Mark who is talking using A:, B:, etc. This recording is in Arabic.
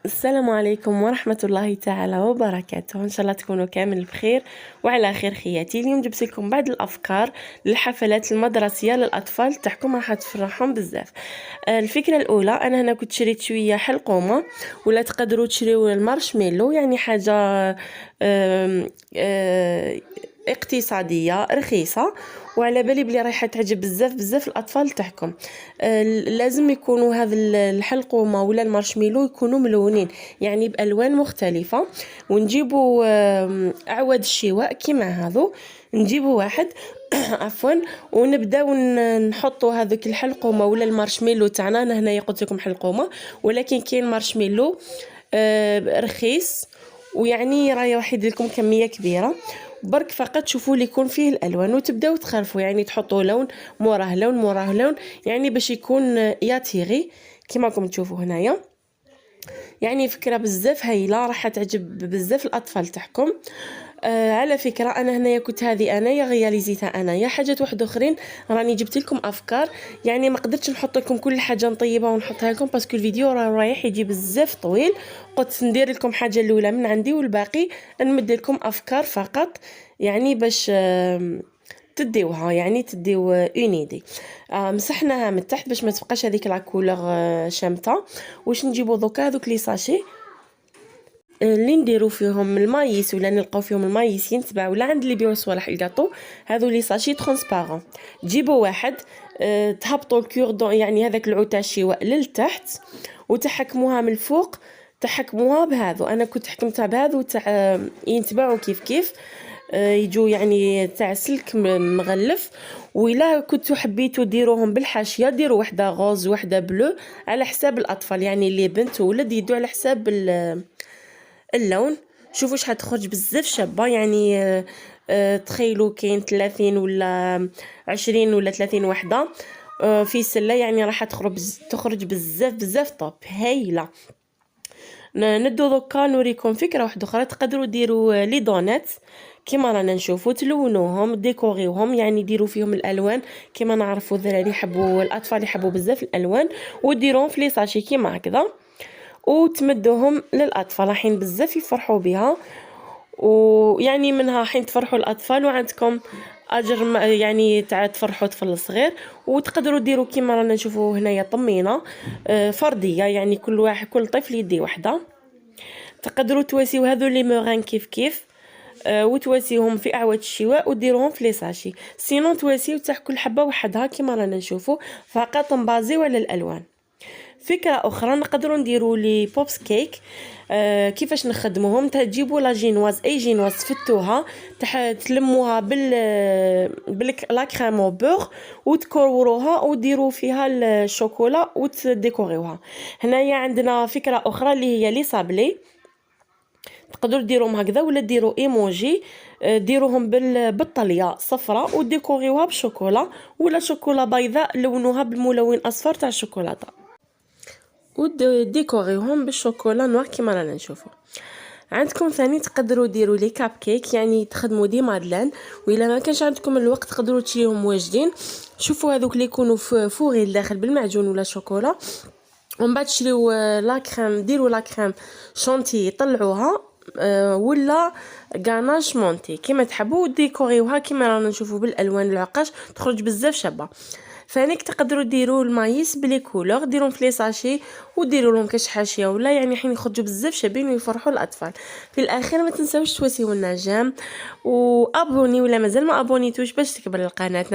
A: السلام عليكم ورحمة الله تعالى وبركاته. إن شاء الله تكونوا كامل بخير وعلى خير خياتي. اليوم جبت لكم بعض الأفكار للحفلات المدرسية للأطفال تاعكم، راح تفرحهم بزاف. الفكرة الأولى، أنا هنا كنت شريت شوية حلقومة، ولا تقدروا تشريو المارشميلو، يعني حاجة اقتصادية رخيصة، وعلى بالي بلي رايحه تعجب بزاف الأطفال تاعكم. لازم يكونوا هذا الحلقومه ولا المارشميلو يكونوا ملونين، يعني بألوان مختلفة. ونجيبوا أعواد الشواء كيما هذو، نجيبوا واحد عفوا، ونبداو نحطوا هذوك الحلقومه ولا المارشميلو تاعنا. انا هنايا قلت لكم حلقومه، ولكن كاين مارشميلو رخيص، ويعني راح يدير لكم كميه كبيره. برك فقط شوفوا اللي يكون فيه الالوان وتبداو تخرفوا، يعني تحطوا لون موراه لون موراه لون، يعني باش يكون ياتيغي كما راكم تشوفوا هنايا. يعني فكره بزاف هايله، راح تعجب بزاف الاطفال تاعكم. على فكره انا هنايا كنت هذه انايا غياليزيتها انايا، حاجات واحد اخرين راني جبت لكم افكار، يعني ما قدرتش نحط لكم كل حاجه نطيبها ونحطها لكم باسكو الفيديو رايح يجي بزاف طويل. قلت ندير لكم حاجه الاولى من عندي والباقي نمد لكم افكار فقط، يعني باش تديوها، يعني تديو اونيدي. مسحناها من تحت باش ما تبقاش هذيك لا كولور شامته. واش نجيبو دوكا هذوك لي ساشي اللي نديرو فيهم المايس، ولا نلقاو فيهم المايس ينتباع، ولا عند اللي يبيعوا صوالح الكاطو، هذو لي ساشي ترونسبارون. تجيبوا واحد، تهبطوا الكوردون، يعني هذاك العود تاع الشواء للتحت، وتحكموها من الفوق، تحكموها بهذو. انا كنت حكمتها بهذو تاع ينتباعوا كيف يجوا يعني تاع سلك مغلف. وإلا كنتوا حبيتوا ديروهم بالحاشيه، ديروا وحده غوز وحده بلو على حساب الاطفال، يعني اللي بنت وولد يدوا على حساب اللون. شوفوا شحال تخرج بزاف شابه، يعني تخيلوا كاين 30 ولا 20 ولا 30 وحده في سله، يعني راح تخرج بزاف طوب هايله. ندو دوكا نوريكم فكره واحده اخرى. تقدروا ديروا لي دونات كيما رانا نشوفوا، تلونوهم ديكوريوهم، يعني ديروا فيهم الالوان كيما نعرفوا الذراري يحبوا، الاطفال يحبوا بزاف الالوان، وديروهم في لي ساشي كيما هكذا، وتمدوهم للاطفال راحين بزاف يفرحوا بها. ويعني منها حين تفرحوا الاطفال وعندكم اجر، يعني تاع تفرحوا طفل الصغير. وتقدروا ديروا كيما رانا نشوفوا هنايا طمينه فرديه، يعني كل طفل يدي وحده. تقدروا تواسيو هذو لي موران كيف وتواسيهم في اعواد الشواء وديروهم في لي ساشي. سينون تواسيو تاع كل حبه وحدها كيما رانا نشوفوا، فقط نبازيو على الالوان. فكره اخرى، نقدروا نديروا لي بوبس كيك. كيفاش نخدموهم؟ تجيبوا لا جينواز، اي جينواز تفتوها، تلموها لا كريم او بور، وتكوروها وديروا فيها الشوكولا وتديكوريوها. هنايا عندنا فكره اخرى اللي هي لي صابلي، تقدروا ديروهم هكذا، ولا ديروا ايموجي ديروهم بالطليه صفراء وديكوريوها بالشوكولا، ولا شوكولا بيضاء لونوها بالملون اصفر تاع الشوكولاته، وديكوريوهم بالشوكولا نوار كيما رانا نشوفوا. عندكم ثاني تقدروا ديروا لي كاب كيك، يعني تخدموا دي مادلان، والا ما كانش عندكم الوقت تقدروا تشريهم واجدين. شوفوا هذوك اللي يكونوا فوغي الداخل بالمعجون ولا شوكولا، ومن بعد تشريو لا كريم، ديروا لا كريم شونتي طلعوها ولا غاناش مونتي كيما تحبوا، وديكوريوها كيما رانا نشوفوا بالالوان العقاش، تخرج بزاف شابه. فانيك تقدروا ديروا المايس بلي كولور، ديروهم في لي ساشي وديروا لهم كاش حاشيه، ولا يعني حين يخرجوا بزاف شابين ويفرحوا الاطفال. في الاخير ما تنساوش تواسيو لنا جيم وابوني ولا مازال ما ابونيتوش باش تكبر القناه.